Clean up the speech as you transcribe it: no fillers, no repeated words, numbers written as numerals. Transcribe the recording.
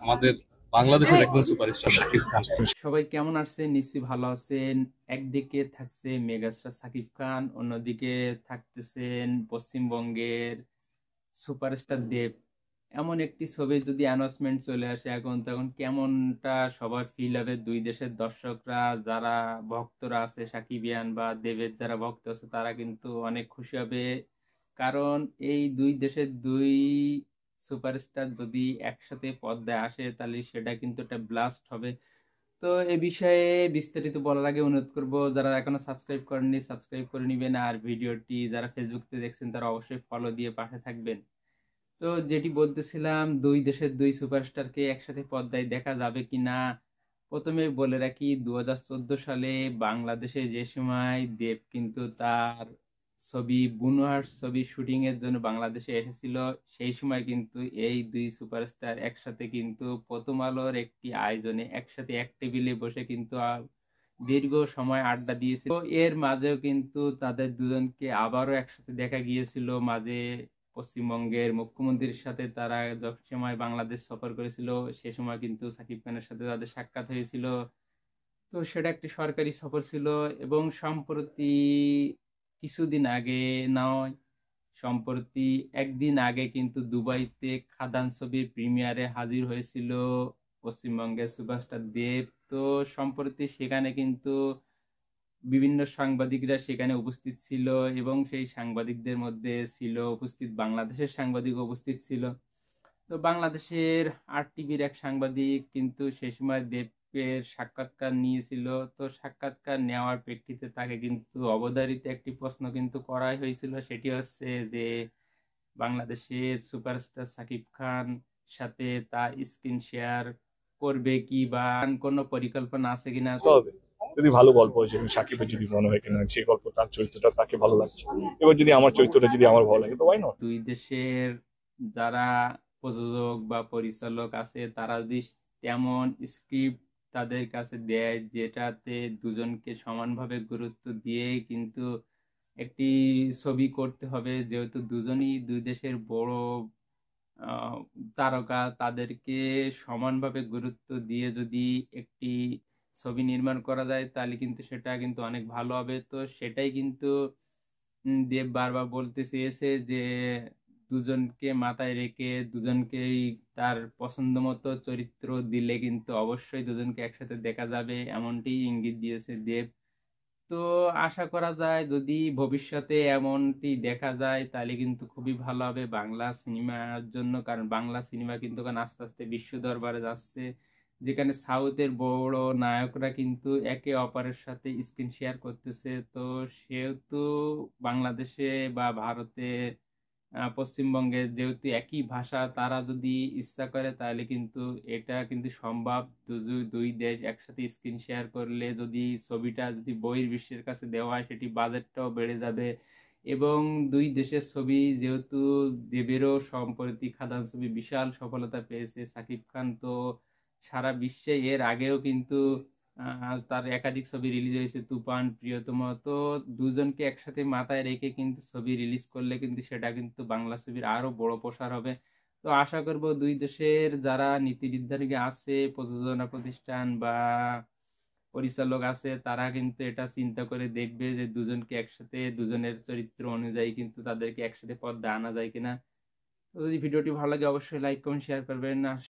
আমাদের বাংলাদেশের একজন সুপারস্টার শাকিব খান। সবাই কেমন আছেন? নিশ্চয়ই ভালো আছেন। একদিকে থাকছে মেগাস্টার সাকিব খান, অন্যদিকে থাকতেছেন পশ্চিমবঙ্গের সুপারস্টার দেব। এমন একটি ছবি যদি অ্যানাউন্সমেন্ট চলে আসে এখন, তখন কেমনটা সবার ফিল হবে? দুই দেশের দর্শকরা, যারা ভক্তরা আছে সাকিবিয়ান বা দেবের যারা ভক্ত আছে, তারা কিন্তু অনেক খুশি হবে। কারণ এই দুই দেশের দুই সুপারস্টার যদি একসাথে পর্দায় আসে, তাহলে সেটা কিন্তু একটা ব্লাস্ট হবে। তো এ বিষয়ে বিস্তারিত বলার আগে অনুরোধ করব, যারা এখনো সাবস্ক্রাইব করেননি সাবস্ক্রাইব করে নেবেন, আর ভিডিওটি যারা ফেসবুক থেকে দেখছেন তারা অবশ্যই ফলো দিয়ে পাশে থাকবেন। তো যেটি বলতেছিলাম, দুই দেশের দুই সুপারস্টারকে একসাথে পর্দায় দেখা যাবে কিনা। প্রথমে বলে রাখি, 2014 সালে বাংলাদেশে যে সময় দেব কিন্তু তার ছবি বুনোয়ার ছবি শুটিং এর জন্য বাংলাদেশে এসেছিল, সেই সময় কিন্তু এই দুই সুপারস্টার একসাথে কিন্তু প্রথম আলোর একটি আয়োজনে একসাথে এক টেবিলে বসে কিন্তু দীর্ঘ সময় আড্ডা দিয়েছিল। তো এর মাঝেও কিন্তু তাদের দুজনকে আবারও একসাথে দেখা গিয়েছিল মাঝে। পশ্চিমবঙ্গের মুখ্যমন্ত্রীর সাথে তারা যখন সময় বাংলাদেশ সফর করেছিল, সে সময় কিন্তু সাকিব খানের সাথে তাদের সাক্ষাৎ হয়েছিল। তো সেটা একটি সরকারি সফর ছিল। এবং সম্প্রতি কিছুদিন আগে নয়, সম্প্রতি একদিন আগে কিন্তু দুবাইতে খাদান ছবির প্রিমিয়ারে হাজির হয়েছিল পশ্চিমবঙ্গের সুপারস্টার দেব। তো সম্প্রতি সেখানে কিন্তু বিভিন্ন সাংবাদিকরা সেখানে উপস্থিত ছিল, এবং সেই সাংবাদিকদের মধ্যে ছিল উপস্থিত বাংলাদেশের সাংবাদিক উপস্থিত ছিল। তো বাংলাদেশের আর টিভির এক সাংবাদিক কিন্তু সে সময় দেবের সাক্ষাৎকার নিয়েছিল। তো সাক্ষাৎকার নেওয়ার প্রেক্ষিতে তাকে কিন্তু অবধারিত একটি প্রশ্ন কিন্তু করাই হয়েছিল, সেটি হচ্ছে যে বাংলাদেশের সুপারস্টার সাকিব খান সাথে তার স্ক্রিন শেয়ার করবে কি, বা কোনো পরিকল্পনা আছে কিনা। তো হবে যদি ভালো গল্প হয়, যেখানে সাকিবের যদি মনে হয় কিনা সেই গল্প, তার চরিত্রটা তাকে ভালো লাগছে, এবার যদি আমার চরিত্রটা যদি আমার ভালো লাগে, তো ওয়াই নট। দুই দেশের যারা প্রযোজক বা পরিচালক আছে, তারা যদি তেমন স্ক্রিপ্ট তাদের কাছে দেয় যেটাতে দুজনকে সমানভাবে গুরুত্ব দিয়ে কিন্তু একটি ছবি করতে হবে, যেহেতু দুজনই দুই দেশের বড় আহ, তারকা, তাদেরকে সমানভাবে গুরুত্ব দিয়ে যদি একটি ছবি নির্মাণ করা যায়, তাহলে কিন্তু সেটা কিন্তু অনেক ভালো হবে। তো সেটাই কিন্তু দেব বারবার বলতে চেয়েছে যে দুজনকে মাথায় রেখে দুজনকেই তার পছন্দ মতো চরিত্র দিলে কিন্তু অবশ্যই দুজনকে একসাথে দেখা যাবে, এমনটি ইঙ্গিত দিয়েছে দেব। তো আশা করা যায় যদি ভবিষ্যতে এমনটি দেখা যায়, তাহলে কিন্তু খুবই ভালো হবে বাংলা সিনেমার জন্য। কারণ বাংলা সিনেমা কিন্তু এখন আস্তে আস্তে বিশ্ব দরবারে যাচ্ছে, যেখানে সাউথের বড় নায়করা কিন্তু একে অপরের সাথে স্ক্রিন শেয়ার করতেছে। তো সেহেতু বাংলাদেশে বা ভারতে, পশ্চিমবঙ্গে যেহেতু একই ভাষা, তারা যদি ইচ্ছা করে তাহলে কিন্তু এটা কিন্তু সম্ভব। দুই দেশ একসাথে স্ক্রিন শেয়ার করলে যদি ছবিটা যদি বহির্বিশ্বের কাছে দেওয়া হয়, সেটি বাজেটটাও বেড়ে যাবে। এবং দুই দেশের ছবি যেহেতু, দেবেরও সম্প্রতি খাদান ছবি বিশাল সফলতা পেয়েছে, সাকিব খান তো সারা বিশ্বে এর আগেও কিন্তু তার একাধিক ছবি রিলিজ হয়েছে, তুফান, প্রিয়তম। তো দুজনকে একসাথে মাথায় রেখে কিন্তু ছবি রিলিজ করলে কিন্তু সেটা কিন্তু বাংলা ছবির আরো বড় প্রসার হবে। তো আশা করব দুই দেশের যারা নীতি নির্ধারণী আছে, প্রযোজনা প্রতিষ্ঠান বা পরিচালক আছে, তারা কিন্তু এটা চিন্তা করে দেখবে যে দুজনকে একসাথে দুজনের চরিত্র অনুযায়ী কিন্তু তাদেরকে একসাথে পর্দায় আনা যায় কিনা। তো যদি ভিডিওটি ভালো লাগে অবশ্যই লাইক কমেন্ট শেয়ার করবেন।